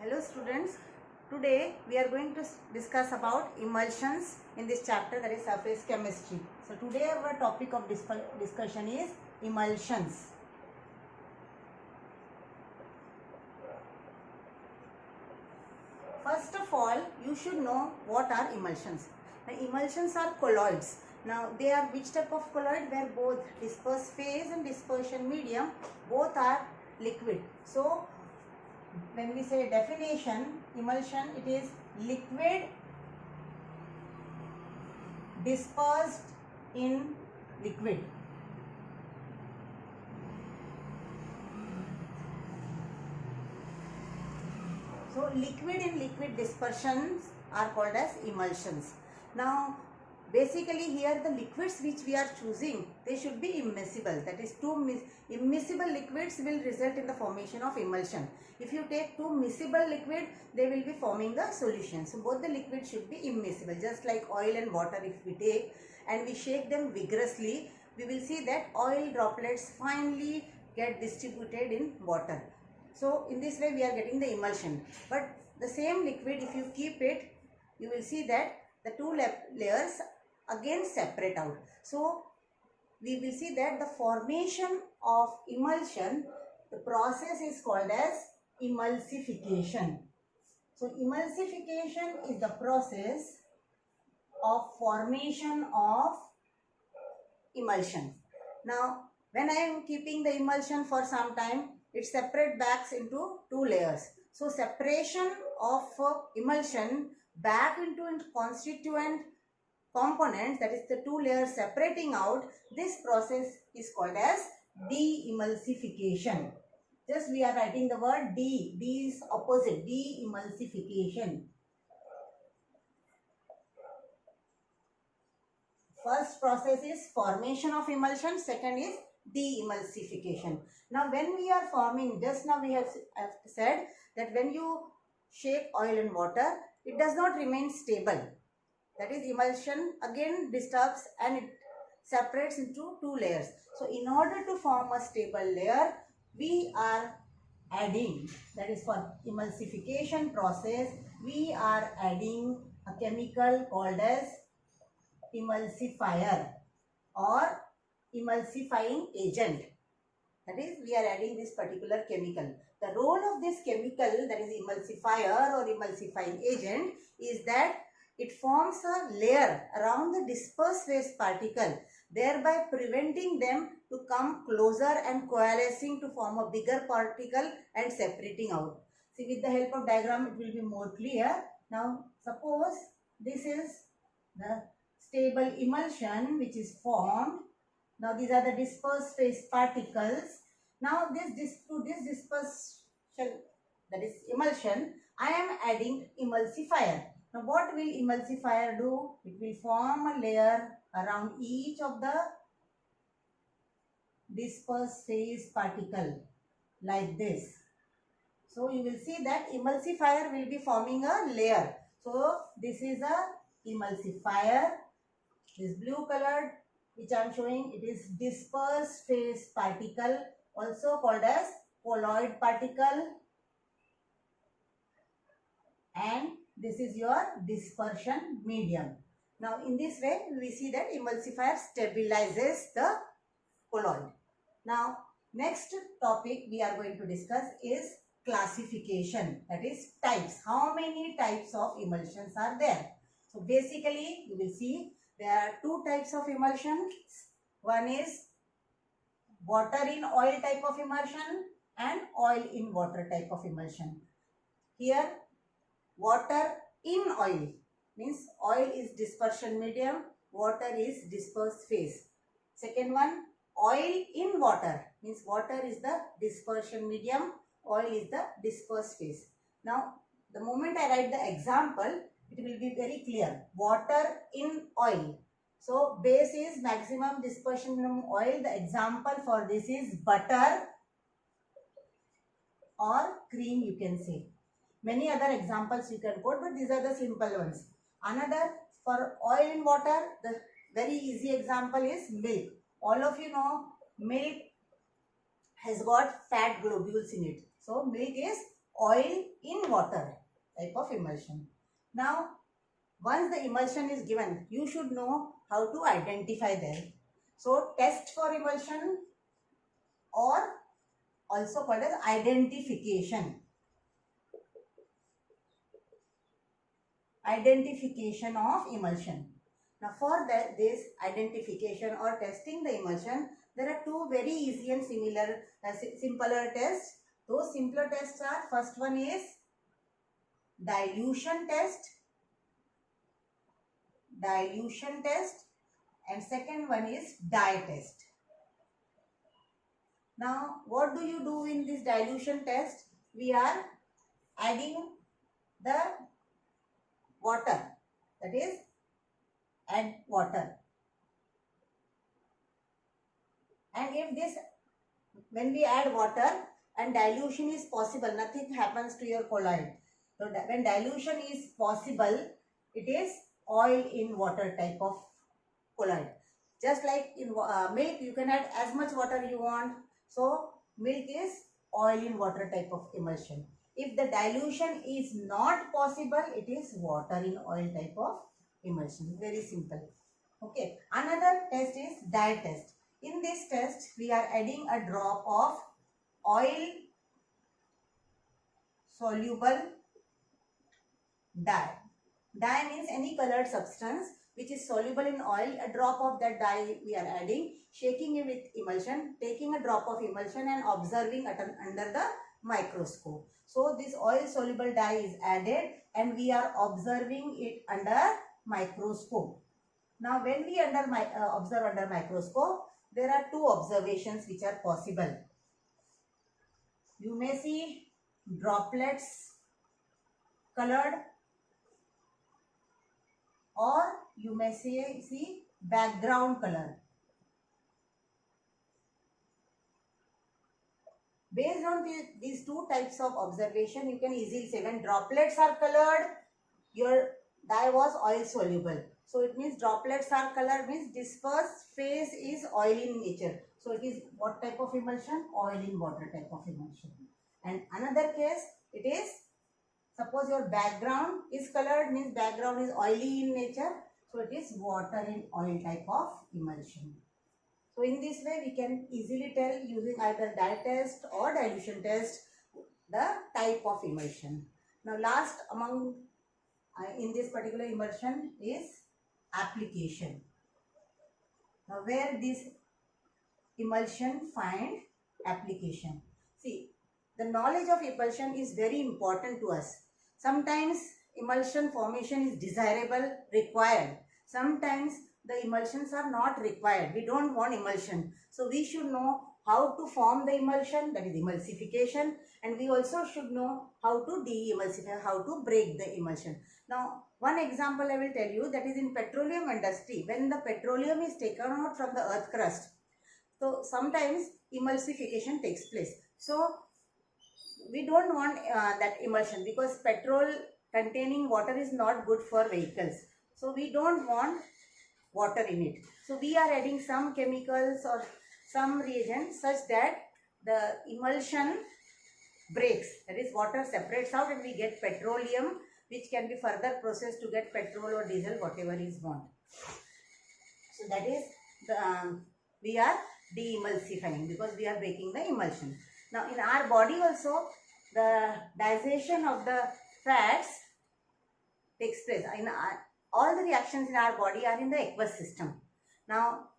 Hello students, today we are going to discuss about emulsions in this chapter, that is surface chemistry. So today our topic of discussion is emulsions. First of all, you should know what are emulsions. Now emulsions are colloids. Now they are which type of colloid? Where both disperse phase and dispersion medium both are liquid. So when we say definition, emulsion, it is liquid dispersed in liquid. So liquid in liquid dispersions are called as emulsions. Now basically here the liquids which we are choosing, they should be immiscible. That is, two immiscible liquids will result in the formation of emulsion. If you take two miscible liquid, they will be forming the solution. So both the liquids should be immiscible. Just like oil and water, if we take and we shake them vigorously, we will see that oil droplets finally get distributed in water. So in this way we are getting the emulsion. But the same liquid, if you keep it, you will see that the two layers again separate out. So we will see that the formation of emulsion, the process is called as emulsification. So emulsification is the process of formation of emulsion. Now when I am keeping the emulsion for some time, it separates back into two layers. So separation of emulsion back into constituent components, that is the two layers separating out, this process is called as de-emulsification. Just we are writing the word D. D is opposite, de-emulsification. First process is formation of emulsion, second is de-emulsification. Now when we are forming, just now we have said that when you shake oil and water, it does not remain stable. That is, emulsion again disturbs and it separates into two layers. So in order to form a stable layer, we are adding, that is for emulsification process, we are adding a chemical called as emulsifier or emulsifying agent. That is, we are adding this particular chemical. The role of this chemical, that is emulsifier or emulsifying agent, is that it forms a layer around the dispersed phase particle, thereby preventing them to come closer and coalescing to form a bigger particle and separating out. See, with the help of diagram, it will be more clear. Now, suppose this is the stable emulsion which is formed. Now these are the dispersed phase particles. Now to this dispersion, that is emulsion, I am adding emulsifier. Now what will emulsifier do? It will form a layer around each of the dispersed phase particle like this. So you will see that emulsifier will be forming a layer. So this is a emulsifier. This blue colored which I am showing, it is dispersed phase particle, also called as colloid particle, and this is your dispersion medium. Now in this way we see that emulsifier stabilizes the colloid. Now next topic we are going to discuss is classification, that is types. How many types of emulsions are there? So basically you will see there are two types of emulsions. One is water in oil type of emulsion and oil in water type of emulsion. Here water in oil means oil is dispersion medium, water is dispersed phase. Second one, oil in water means water is the dispersion medium, oil is the dispersed phase. Now the moment I write the example, it will be very clear. Water in oil. So base is maximum dispersion minimum oil. The example for this is butter or cream, you can say. Many other examples you can quote, but these are the simple ones. Another, for oil in water, the very easy example is milk. All of you know milk has got fat globules in it. So milk is oil in water type of emulsion. Now, once the emulsion is given, you should know how to identify them. So, test for emulsion, or also called as identification. Identification of emulsion. Now, for this identification or testing the emulsion, there are two very easy and simpler tests. Those simpler tests are, first one is dilution test, and second one is dye test. Now, what do you do in this dilution test? We are adding the water, that is, add water. And if this, when we add water and dilution is possible, nothing happens to your colloid. So when dilution is possible, it is oil in water type of colloid. Just like in milk, you can add as much water you want. So milk is oil in water type of emulsion. If the dilution is not possible, it is water in oil type of emulsion. Very simple. Okay. Another test is dye test. In this test, we are adding a drop of oil soluble dye. Dye means any colored substance which is soluble in oil. A drop of that dye we are adding, shaking it with emulsion, taking a drop of emulsion and observing under the microscope. So this oil soluble dye is added and we are observing it under microscope. Now when we observe under microscope, there are two observations which are possible. You may see droplets colored, or you may see background color. Based on these two types of observation, you can easily say when droplets are colored, your dye was oil soluble. So it means droplets are colored means dispersed phase is oil in nature. So it is what type of emulsion? Oil in water type of emulsion. And another case, it is, suppose your background is colored means background is oily in nature. So it is water in oil type of emulsion. So in this way we can easily tell using either dye test or dilution test the type of emulsion. Now last among in this particular emulsion is application. Now where this emulsion find application? See, the knowledge of emulsion is very important to us. Sometimes emulsion formation is desirable, required. Sometimes the emulsions are not required. We don't want emulsion. So we should know how to form the emulsion, that is emulsification, and we also should know how to de-emulsify, how to break the emulsion. Now, one example I will tell you, that is in petroleum industry. When the petroleum is taken out from the earth crust, so sometimes emulsification takes place. So we don't want that emulsion because petrol containing water is not good for vehicles. So we don't want water in it. So we are adding some chemicals or some reagents such that the emulsion breaks. That is, water separates out and we get petroleum, which can be further processed to get petrol or diesel, whatever is want. So that is the we are de-emulsifying because we are breaking the emulsion. Now in our body also, the digestion of the fats takes place. In all the reactions in our body are in the aqueous system. Now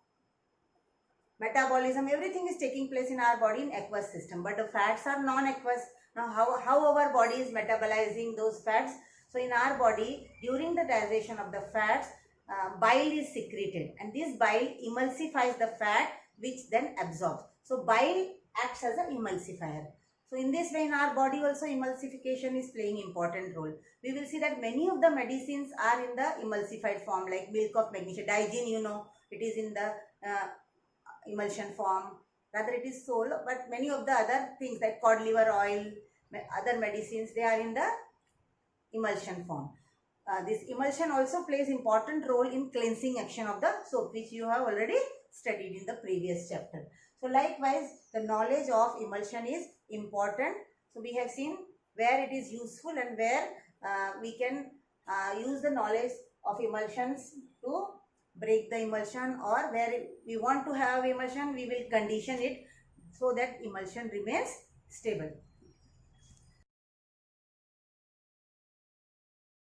metabolism, everything is taking place in our body in aqueous system, but the fats are non-aqueous. Now how our body is metabolizing those fats? So in our body, during the digestion of the fats, bile is secreted, and this bile emulsifies the fat, which then absorbs. So bile acts as an emulsifier. So in this way, in our body also emulsification is playing important role. We will see that many of the medicines are in the emulsified form, like milk of magnesia. Digene, you know, it is in the emulsion form. Rather it is sole, but many of the other things like cod liver oil, other medicines, they are in the emulsion form. This emulsion also plays important role in cleansing action of the soap, which you have already studied in the previous chapter. So likewise, the knowledge of emulsion is important. So we have seen where it is useful and where we can use the knowledge of emulsions to break the emulsion, or where we want to have emulsion, we will condition it so that emulsion remains stable.